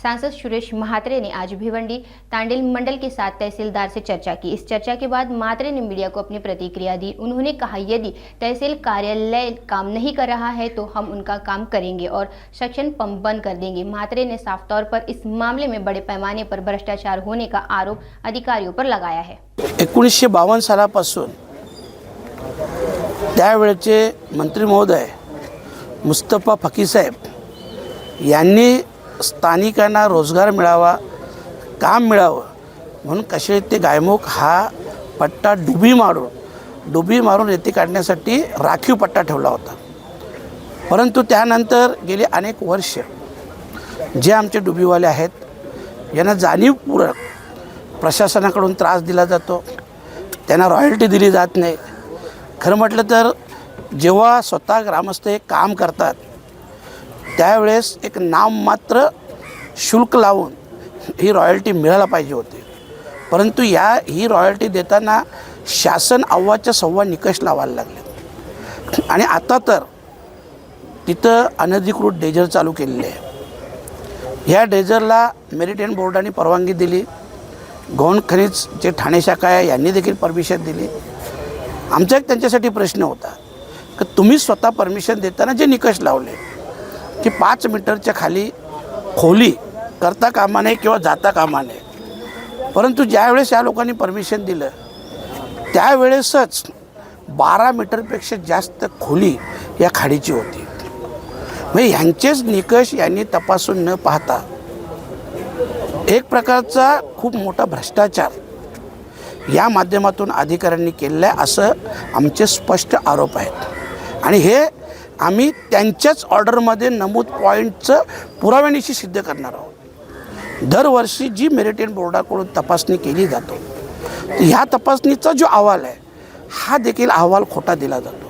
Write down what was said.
सांसद सुरेश महात्रे ने आज भिवंडी तांडेल मंडल के साथ तहसीलदार से चर्चा की। इस चर्चा के बाद महात्रे ने मीडिया को अपनी प्रतिक्रिया दी। उन्होंने कहा, यदि तहसील कार्यालय काम नहीं कर रहा है तो हम उनका काम करेंगे और सक्शन पंप बंद कर देंगे। महात्रे ने साफ तौर पर इस मामले में बड़े पैमाने पर भ्रष्टाचार होने का आरोप अधिकारियों पर लगाया है। 1952 सालापासून त्यावेळचे मंत्री महोदय मुस्तफा फकी साहेब यांनी स्थानिकांना रोजगार मिळावा, काम मिळावं म्हणून कसे ते गायमुख हा पट्टा डुबी मारून रेती काढण्यासाठी राखीव पट्टा ठेवला होता। परंतु त्यानंतर गेली अनेक वर्ष जे आमचे डुबीवाले आहेत यांना जाणीवपूर्वक प्रशासनाकडून त्रास दिला जातो, त्यांना रॉयल्टी दिली जात नाही। खरं म्हटलं तर जेव्हा स्वतः ग्रामस्थ हे काम करतात त्यावेळेस एक नाममात्र शुल्क लावून ही रॉयल्टी मिळायला पाहिजे होती। परंतु ही रॉयल्टी देताना शासन अव्वाच्या सव्वा निकष लावायला लागले आणि आता तर तिथं अनधिकृत डेजर चालू केलेले आहे। ह्या डेजरला मेरिटाईम बोर्डाने परवानगी दिली, गौण खनिज जे ठाणे शाखा आहे यांनी देखील परमिशन दिली। आमचा एक त्यांच्यासाठी प्रश्न होता की तुम्ही स्वतः परमिशन देताना जे निकष लावले की 5 मीटरच्या खाली खोली करता कामा नये किंवा जाता कामा नये, परंतु ज्यावेळेस या लोकांनी परमिशन दिलं त्यावेळेसच 12 मीटरपेक्षा जास्त खोली या खाडीची होती। म्हणजे ह्यांचेच निकष यांनी तपासून न पाहता एक प्रकारचा खूप मोठा भ्रष्टाचार या माध्यमातून अधिकाऱ्यांनी केलेला आहे असं आमचे स्पष्ट आरोप आहेत आणि हे आम्ही त्यांच्याच ऑर्डरमध्ये नमूद पॉईंटचं पुराव्यानिशी सिद्ध करणार आहोत। दरवर्षी जी मेरिटाईम बोर्डाकडून तपासणी केली जातो ह्या तपासणीचा जो अहवाल आहे हा देखील अहवाल खोटा दिला जातो।